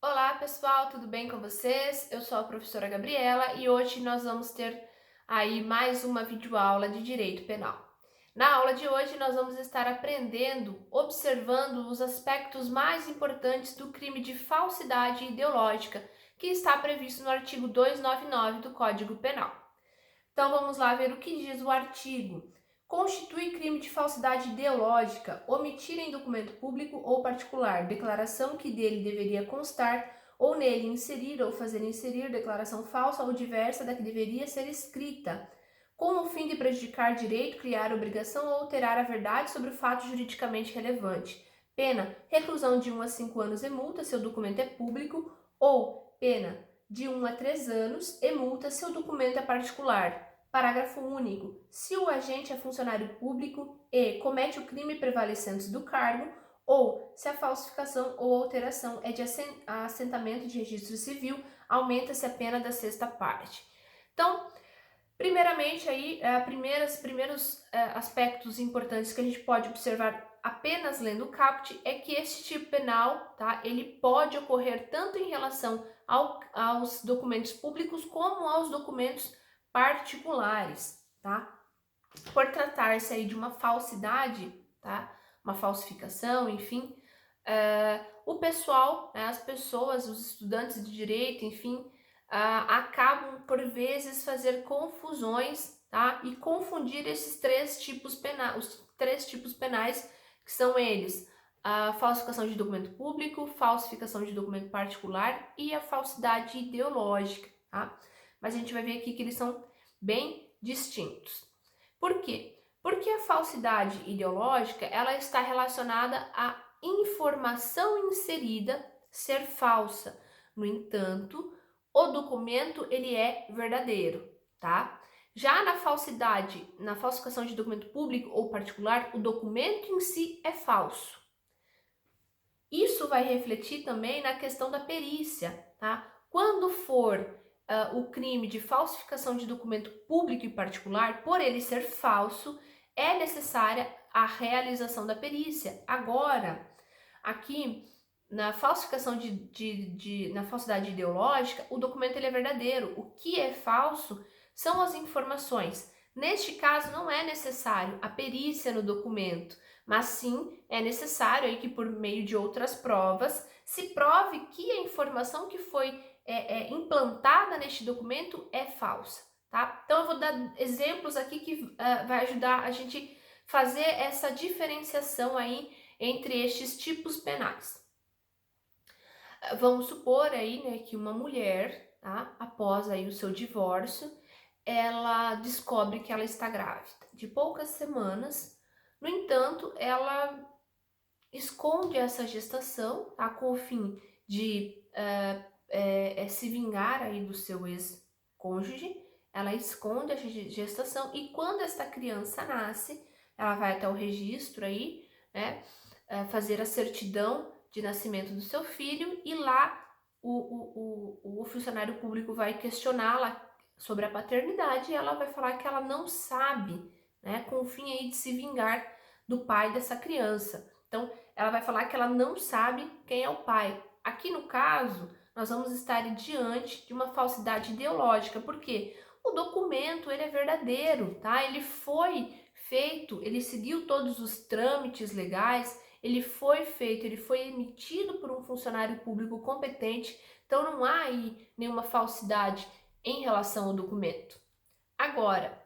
Olá pessoal, tudo bem com vocês? Eu sou a professora Gabriela e hoje nós vamos ter aí mais uma videoaula de Direito Penal. Na aula de hoje nós vamos estar aprendendo, observando os aspectos mais importantes do crime de falsidade ideológica que está previsto no artigo 299 do Código Penal. Então vamos lá ver o que diz o artigo. Constitui crime de falsidade ideológica omitir em documento público ou particular declaração que dele deveria constar ou nele inserir ou fazer inserir declaração falsa ou diversa da que deveria ser escrita, com o fim de prejudicar direito, criar obrigação ou alterar a verdade sobre o fato juridicamente relevante. Pena, reclusão de 1 a 5 anos e multa se o documento é público, ou pena de 1 a 3 anos e multa se o documento é particular. Parágrafo único. Se o agente é funcionário público e comete o crime prevalecente do cargo, ou se a falsificação ou alteração é de assentamento de registro civil, aumenta-se a pena da sexta parte. Então, primeiramente, aí, primeiros aspectos importantes que a gente pode observar apenas lendo o caput é que esse tipo penal, tá, ele pode ocorrer tanto em relação aos documentos públicos como aos documentos particulares, tá? Por tratar-se aí de uma falsidade, tá? Uma falsificação, enfim, o pessoal, né, as pessoas, os estudantes de direito, enfim, acabam por vezes fazer confusões, tá? E confundir esses três tipos penais, os três tipos penais que são eles: a falsificação de documento público, falsificação de documento particular e a falsidade ideológica, tá? Mas a gente vai ver aqui que eles são bem distintos. Por quê? Porque a falsidade ideológica, ela está relacionada à informação inserida ser falsa. No entanto, o documento ele é verdadeiro, tá? Já na falsidade, na falsificação de documento público ou particular, o documento em si é falso. Isso vai refletir também na questão da perícia, tá? Quando for o crime de falsificação de documento público e particular, por ele ser falso, é necessária a realização da perícia. Agora, aqui na falsificação na falsidade ideológica, o documento ele é verdadeiro. O que é falso são as informações. Neste caso, não é necessário a perícia no documento, mas sim é necessário aí que por meio de outras provas se prove que a informação que foi implantada neste documento é falsa, tá? Então eu vou dar exemplos aqui que vai ajudar a gente fazer essa diferenciação aí entre estes tipos penais. Vamos supor aí, né, que uma mulher, tá, após aí o seu divórcio, ela descobre que ela está grávida de poucas semanas. No entanto, ela esconde essa gestação, tá, com o fim de se vingar aí do seu ex-cônjuge. Ela esconde a gestação e quando esta criança nasce, ela vai até o registro aí, né, fazer a certidão de nascimento do seu filho e lá o funcionário público vai questioná-la sobre a paternidade e ela vai falar que ela não sabe, né, com o fim aí de se vingar do pai dessa criança. Então, ela vai falar que ela não sabe quem é o pai. Aqui no caso, nós vamos estar diante de uma falsidade ideológica, porque o documento ele é verdadeiro, tá? Ele foi feito, ele seguiu todos os trâmites legais, ele foi feito, ele foi emitido por um funcionário público competente, então não há aí nenhuma falsidade em relação ao documento. Agora,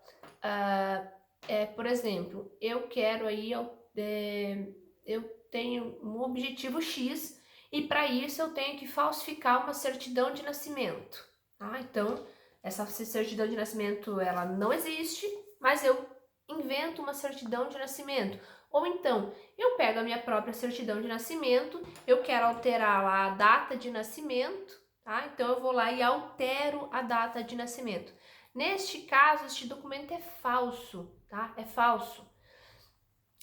por exemplo, eu quero aí, eu tenho um objetivo X e para isso eu tenho que falsificar uma certidão de nascimento. Tá? Então, essa certidão de nascimento ela não existe, mas eu invento uma certidão de nascimento. Ou então, eu pego a minha própria certidão de nascimento, eu quero alterar lá a data de nascimento, tá? Então eu vou lá e altero a data de nascimento. Neste caso, este documento é falso, tá? É falso.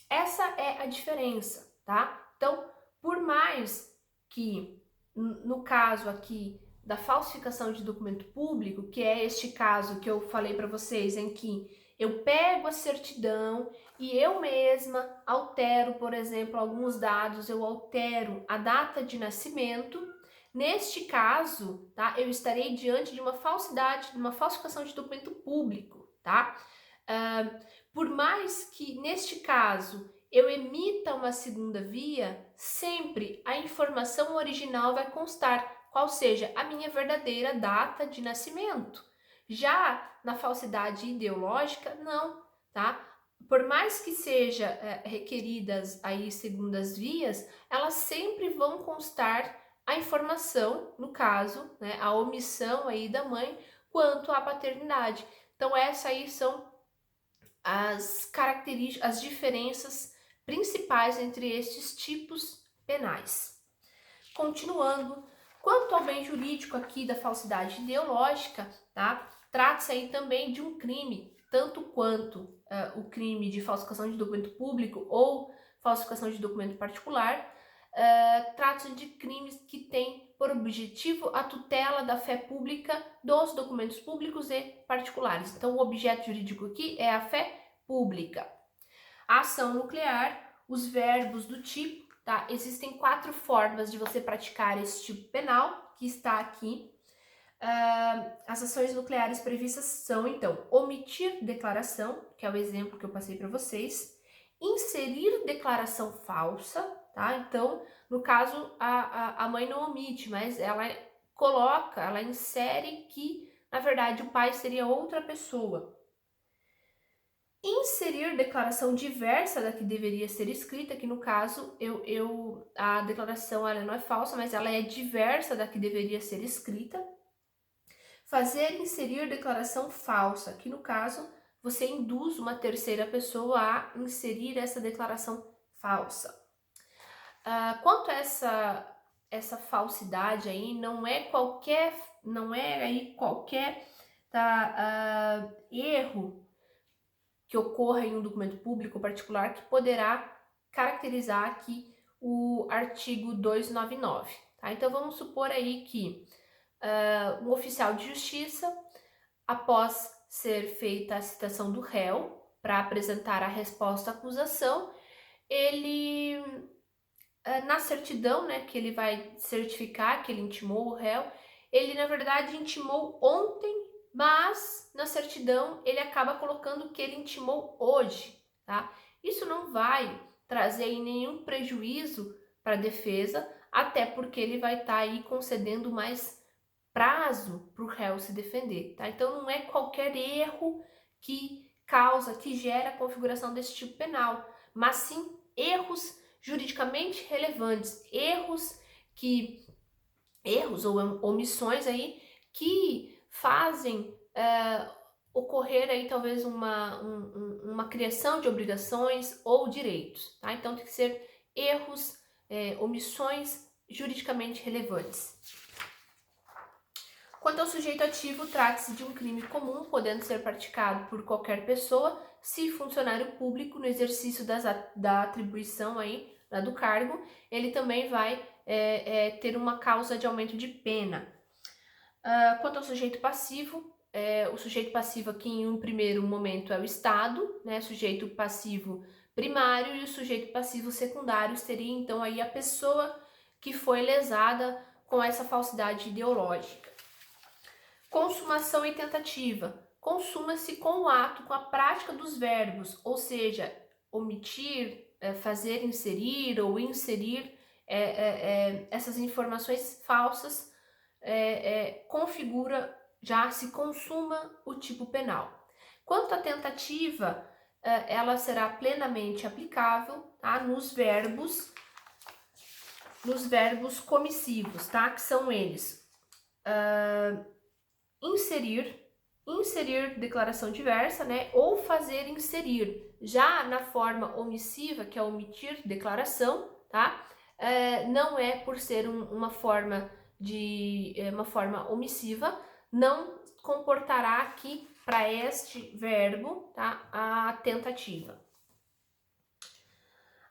Essa é a diferença, tá? Então, por mais que, no caso aqui da falsificação de documento público, que é este caso que eu falei para vocês, em que eu pego a certidão e eu mesma altero, por exemplo, alguns dados, eu altero a data de nascimento, Neste caso, tá, eu estarei diante de uma falsidade, de uma falsificação de documento público, tá? Por mais que, neste caso, eu emita uma segunda via, sempre a informação original vai constar, qual seja a minha verdadeira data de nascimento. Já na falsidade ideológica, não, tá? Por mais que seja requeridas aí segundas vias, elas sempre vão constar a informação, no caso, né, a omissão aí da mãe quanto à paternidade. Então essas aí são as características, as diferenças principais entre estes tipos penais. Continuando, quanto ao bem jurídico aqui da falsidade ideológica, tá? Trata-se aí também de um crime, tanto quanto o crime de falsificação de documento público ou falsificação de documento particular. Trata-se de crimes que têm por objetivo a tutela da fé pública dos documentos públicos e particulares. Então, o objeto jurídico aqui é a fé pública. A ação nuclear, os verbos do tipo, tá? Existem 4 formas de você praticar esse tipo penal, que está aqui. As ações nucleares previstas são, então, omitir declaração, que é o exemplo que eu passei para vocês, inserir declaração falsa, tá? Então, no caso, a mãe não omite, mas ela coloca, ela insere que, na verdade, o pai seria outra pessoa. Inserir declaração diversa da que deveria ser escrita, que no caso a declaração ela não é falsa, mas ela é diversa da que deveria ser escrita. Fazer inserir declaração falsa, que no caso você induz uma terceira pessoa a inserir essa declaração falsa. Quanto a essa falsidade aí, não é aí qualquer erro que ocorra em um documento público ou particular que poderá caracterizar aqui o artigo 299. Tá? Então vamos supor aí que um oficial de justiça, após ser feita a citação do réu para apresentar a resposta à acusação, ele, na certidão, né, que ele vai certificar que ele intimou o réu, ele na verdade intimou ontem, mas na certidão ele acaba colocando que ele intimou hoje, tá? Isso não vai trazer nenhum prejuízo para a defesa, até porque ele vai estar aí concedendo mais prazo para o réu se defender, tá? Então não é qualquer erro que gera a configuração desse tipo penal, mas sim erros juridicamente relevantes, erros ou omissões aí que fazem ocorrer aí talvez uma criação de obrigações ou direitos, tá? Então tem que ser erros, omissões juridicamente relevantes. Quanto ao sujeito ativo, trata-se de um crime comum, podendo ser praticado por qualquer pessoa, se funcionário público, no exercício da atribuição aí, do cargo, ele também vai ter uma causa de aumento de pena. Quanto ao sujeito passivo, o sujeito passivo aqui em um primeiro momento é o Estado, né, sujeito passivo primário, e o sujeito passivo secundário seria então aí a pessoa que foi lesada com essa falsidade ideológica. Consumação e tentativa. Consuma-se com o ato, com a prática dos verbos, ou seja, omitir, fazer inserir ou inserir essas informações falsas, configura, já se consuma o tipo penal. Quanto à tentativa, ela será plenamente aplicável, tá, nos verbos comissivos, tá, que são eles inserir declaração diversa, né, ou fazer inserir. Já na forma omissiva, que é omitir declaração, tá, não é por ser uma forma omissiva, não comportará aqui para este verbo, tá, a tentativa.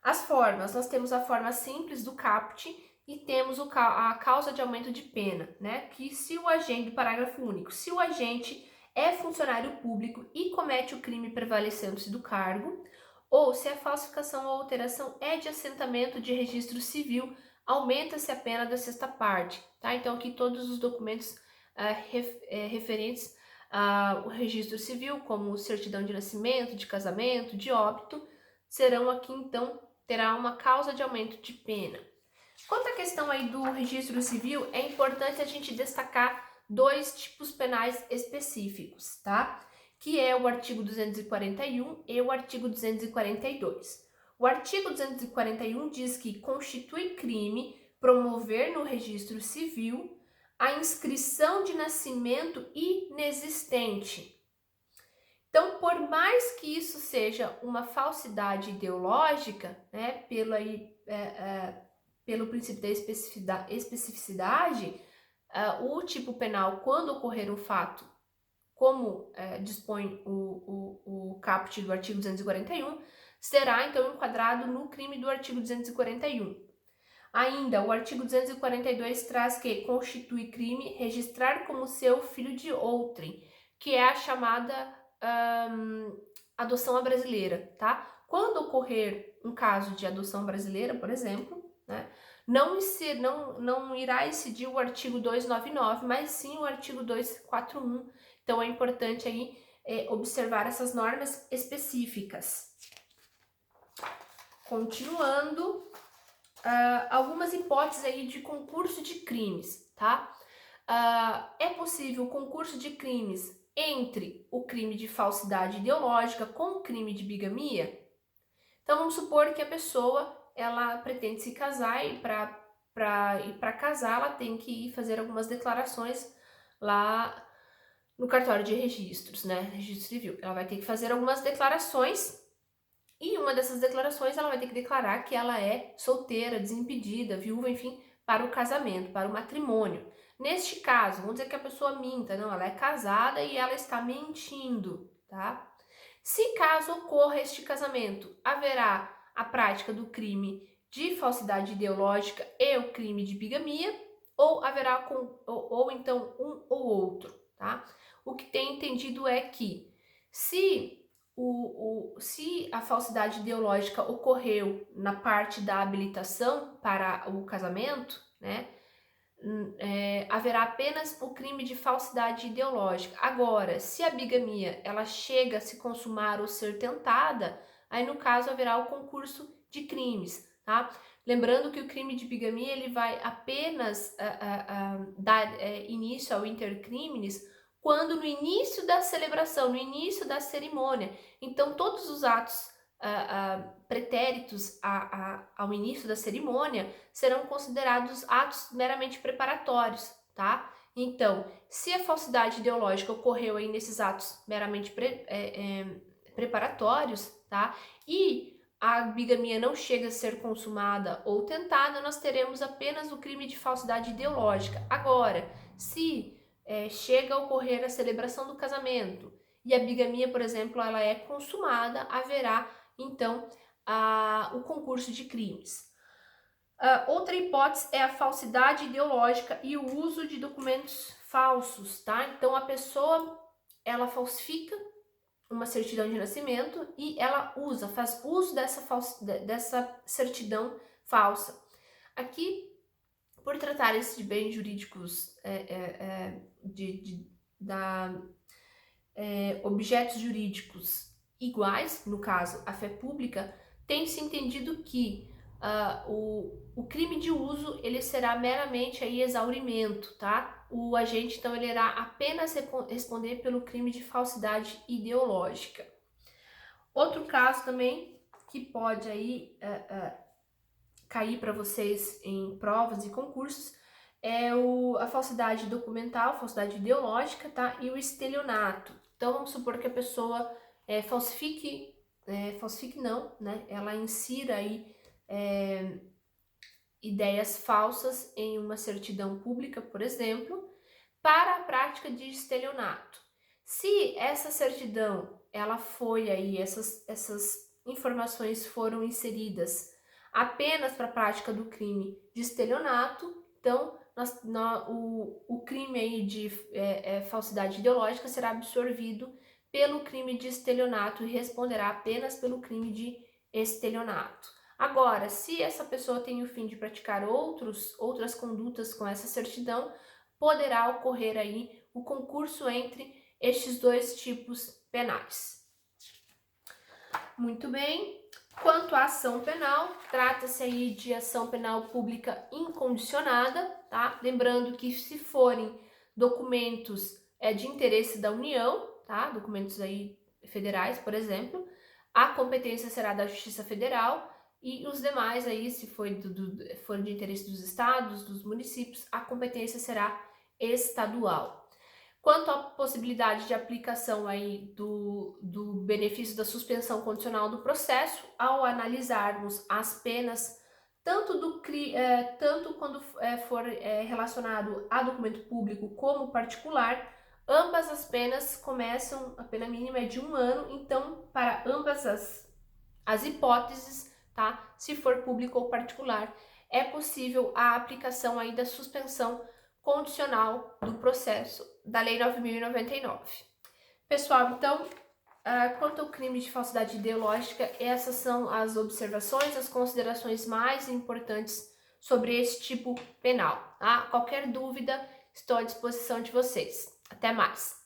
As formas, nós temos a forma simples do caput e temos a causa de aumento de pena, né? Que se o agente, do parágrafo único, se o agente é funcionário público e comete o crime prevalecendo-se do cargo, ou se a falsificação ou alteração é de assentamento de registro civil aumenta-se a pena da sexta parte, tá? Então aqui todos os documentos referentes ao registro civil, como certidão de nascimento, de casamento, de óbito, serão aqui então, terá uma causa de aumento de pena. Quanto à questão aí do registro civil, é importante a gente destacar dois tipos penais específicos, tá? Que é o artigo 241 e o artigo 242. O artigo 241 diz que constitui crime promover no registro civil a inscrição de nascimento inexistente. Então, por mais que isso seja uma falsidade ideológica, né, pelo princípio da especificidade, o tipo penal, quando ocorrer um fato, como dispõe o caput do artigo 241, será então enquadrado no crime do artigo 241. Ainda, o artigo 242 traz que constitui crime registrar como seu filho de outrem, que é a chamada adoção à brasileira, tá? Quando ocorrer um caso de adoção brasileira, por exemplo, né, não irá incidir o artigo 299, mas sim o artigo 241. Então é importante aí observar essas normas específicas. Continuando, algumas hipóteses aí de concurso de crimes, tá? É possível concurso de crimes entre o crime de falsidade ideológica com o crime de bigamia? Então vamos supor que a pessoa ela pretende se casar e para casar ela tem que ir fazer algumas declarações lá no cartório de registros, né? Registro civil. Ela vai ter que fazer algumas declarações e uma dessas declarações ela vai ter que declarar que ela é solteira, desimpedida, viúva, enfim, para o casamento, para o matrimônio. Neste caso, vamos dizer que a pessoa minta, não, ela é casada e ela está mentindo, tá? Se caso ocorra este casamento, haverá a prática do crime de falsidade ideológica e o crime de bigamia, ou haverá ou então um ou outro, tá? O que tem entendido é que se a falsidade ideológica ocorreu na parte da habilitação para o casamento, né, haverá apenas o crime de falsidade ideológica. Agora, se a bigamia ela chega a se consumar ou ser tentada, aí no caso haverá o concurso de crimes, tá? Lembrando que o crime de bigamia ele vai apenas dar início ao intercrimes quando no início da celebração, no início da cerimônia. Então todos os atos pretéritos ao início da cerimônia serão considerados atos meramente preparatórios, tá? Então, se a falsidade ideológica ocorreu aí nesses atos meramente preparatórios, tá? E a bigamia não chega a ser consumada ou tentada, nós teremos apenas o crime de falsidade ideológica. Agora, se chega a ocorrer a celebração do casamento e a bigamia, por exemplo, ela é consumada, haverá então o concurso de crimes. Outra hipótese é a falsidade ideológica e o uso de documentos falsos, tá? Então a pessoa ela falsifica uma certidão de nascimento e ela faz uso dessa certidão falsa. Aqui, por tratar-se de bens jurídicos, objetos jurídicos iguais, no caso a fé pública, tem-se entendido que o crime de uso ele será meramente aí exaurimento, tá? O agente então ele irá apenas responder pelo crime de falsidade ideológica. Outro caso também que pode aí cair para vocês em provas e concursos é a falsidade documental, falsidade ideológica, tá? E o estelionato. Então vamos supor que a pessoa falsifique não, né? Ela insira aí ideias falsas em uma certidão pública, por exemplo, para a prática de estelionato. Se essa certidão, ela foi aí, essas informações foram inseridas apenas para a prática do crime de estelionato, então o crime aí de falsidade ideológica será absorvido pelo crime de estelionato e responderá apenas pelo crime de estelionato. Agora, se essa pessoa tem o fim de praticar outras condutas com essa certidão, poderá ocorrer aí o concurso entre estes dois tipos penais. Muito bem. Quanto à ação penal, trata-se aí de ação penal pública incondicionada, tá? Lembrando que se forem documentos de interesse da União, tá? Documentos aí federais, por exemplo, a competência será da Justiça Federal e os demais aí, se for de interesse dos estados, dos municípios, a competência será estadual. Quanto à possibilidade de aplicação aí do benefício da suspensão condicional do processo, ao analisarmos as penas, tanto quando for relacionado a documento público como particular, ambas as penas começam, a pena mínima é de 1 ano, então para ambas as hipóteses, tá? Se for público ou particular, é possível a aplicação aí da suspensão condicional do processo da Lei 9.099. Pessoal, então, quanto ao crime de falsidade ideológica, essas são as observações, as considerações mais importantes sobre esse tipo penal, tá? Qualquer dúvida, estou à disposição de vocês. Até mais!